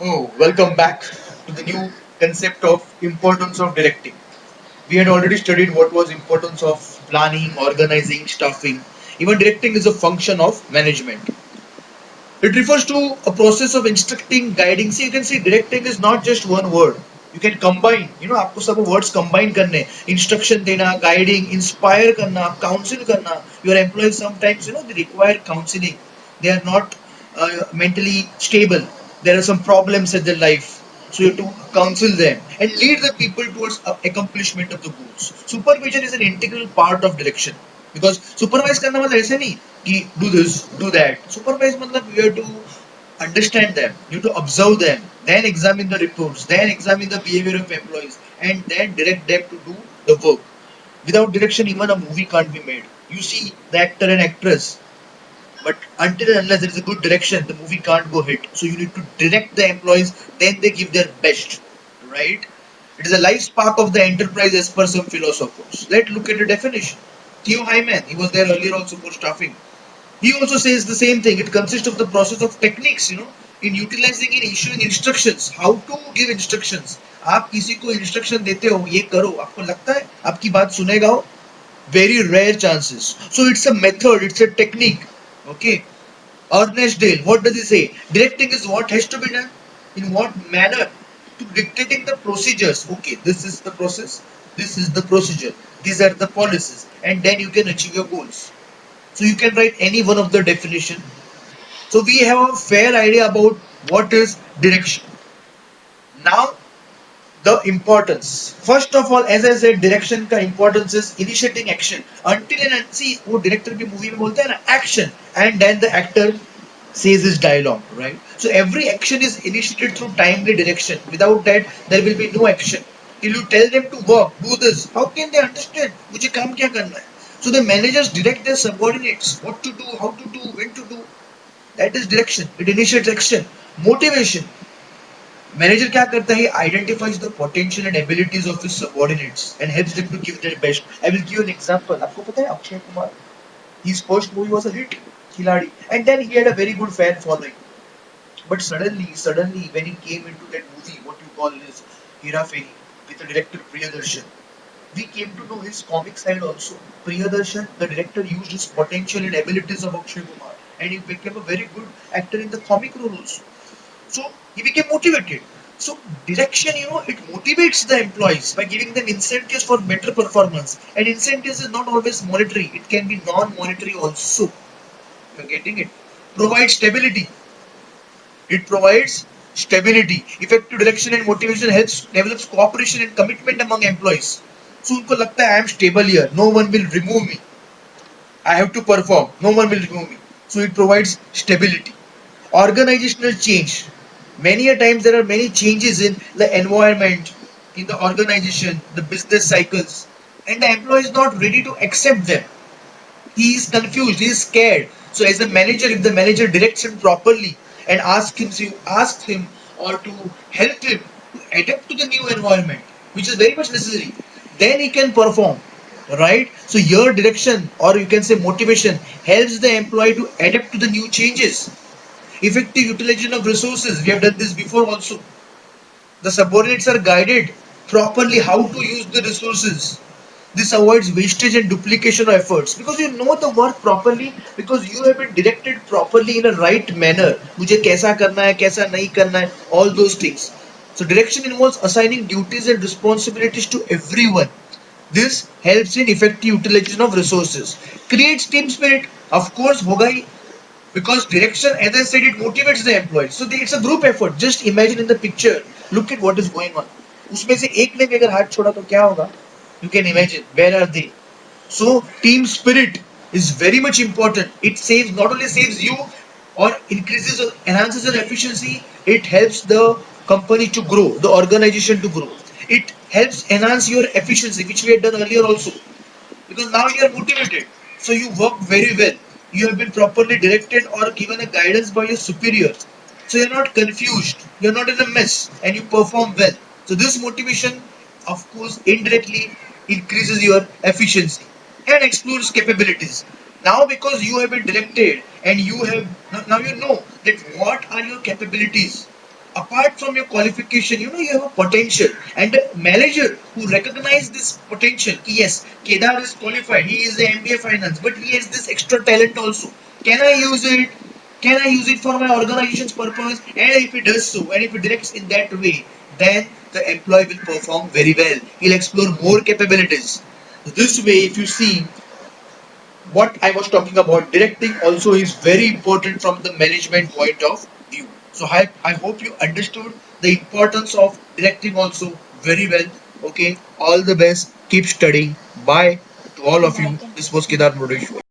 Oh, welcome back to the new concept of importance of directing. We had already studied what was importance of planning, organizing, staffing. Even directing is a function of management. It refers to a process of instructing, guiding. See, you can see directing is not just one word. You can combine, आपको सब words combine करने, instruction देना, guiding, inspire करना, counsel करना. Your employees sometimes, they require counseling. They are not mentally stable. There are some problems in their life. So you have to counsel them and lead the people towards accomplishment of the goals. Supervision is an integral part of direction. Because supervise करना मतलब ऐसे नहीं कि do this, do that. Supervise मतलब you have to understand them, you have to observe them, then examine the reports, then examine the behavior of employees, and then direct them to do the work. Without direction, even a movie can't be made. You see the actor and actress, but until and unless there is a good direction, the movie can't go hit. So you need to direct the employees, then they give their best, right? It is a life spark of the enterprise as per some philosophers. Let's look at the definition. Theo Hyman, he was there earlier also for staffing. He also says the same thing. It consists of the process of techniques, in utilizing and issuing instructions. How to give instructions. आप किसी को instruction देते हो ये करो आपको लगता है आपकी बात सुनेगा वो very rare chances. So it's a method, it's a technique. Okay. Ernest Dale, what does he say? Directing is what has to be done. In what manner? To dictating the procedures. Okay, this is the process. This is the procedure. These are the policies. And then you can achieve your goals. So you can write any one of the definition. So we have a fair idea about what is direction. Now the importance. First of all, as I said, direction का importance is initiating action. Until and see वो director भी movie में बोलता है ना action, and then the actor says his dialogue, right? So every action is initiated through timely direction. Without that, there will be no action. Till you tell them to work, do this, how can they understand? मुझे काम क्या करना है? So the managers direct their subordinates what to do, how to do, when to do. That is direction. It initiates action. Motivation. Manager क्या करता है? He identifies the potential and abilities of his subordinates and helps them to give their best. I will give you an example. आपको पता है Akshay Kumar? His first movie was a hit, Khiladi, and then he had a very good fan following. But suddenly, when he came into that movie, what you call is Hera Fairy, with the director Priyadarshan, we came to know his comic side also. Priyadarshan, the director, used his potential and abilities of Akshay Kumar, and he became a very good actor in the comic role also. So he became motivated. So direction, it motivates the employees by giving them incentives for better performance. And incentives is not always monetary; it can be non-monetary also. You're getting it. Provides stability. It provides stability. Effective direction and motivation helps develops cooperation and commitment among employees. So उनको लगता है I am stable here. No one will remove me. I have to perform. No one will remove me. So it provides stability. Organizational change. Many a times there are many changes in the environment, in the organization, the business cycles, and the employee is not ready to accept them. He is confused, he is scared. So as a manager, if the manager directs him properly and asks him or to help him to adapt to the new environment, which is very much necessary, then he can perform. Right? So your direction or you can say motivation helps the employee to adapt to the new changes. Effective utilization of resources. We have done this before also. The subordinates are guided properly how to use the resources. This avoids wastage and duplication of efforts because you know the work properly because you have been directed properly in a right manner. मुझे कैसा करना है कैसा नहीं करना है all those things. So direction involves assigning duties and responsibilities to everyone. This helps in effective utilization of resources. Creates team spirit. Of course होगा ही because direction, as I said, it motivates the employees. So it's a group effort. Just imagine in the picture, look at what is going on. उसमें से एक ने भी अगर हाथ छोड़ा तो क्या होगा? You can imagine where are they? So team spirit is very much important. It saves not only saves you or increases or enhances your efficiency. It helps the company to grow, the organization to grow. It helps enhance your efficiency, which we had done earlier also because now you are motivated. So you work very well. You have been properly directed or given a guidance by your superior. So you're not confused, you're not in a mess, and you perform well. So this motivation, of course, indirectly increases your efficiency and explores capabilities. Now, because you have been directed and you have now you know that what are your capabilities. apart from your qualification, you have a potential, and a manager who recognize this potential. Yes, Kedar is qualified, he is the MBA finance, but he has this extra talent also. Can I use it? Can I use it for my organization's purpose? And if he does so, and if he directs in that way, then the employee will perform very well. He'll explore more capabilities. This way, if you see, what I was talking about, directing also is very important from the management point of view. So I hope you understood the importance of directing also very well. Okay, all the best. Keep studying. Bye to all of you. This was Kedar Murdeshwar.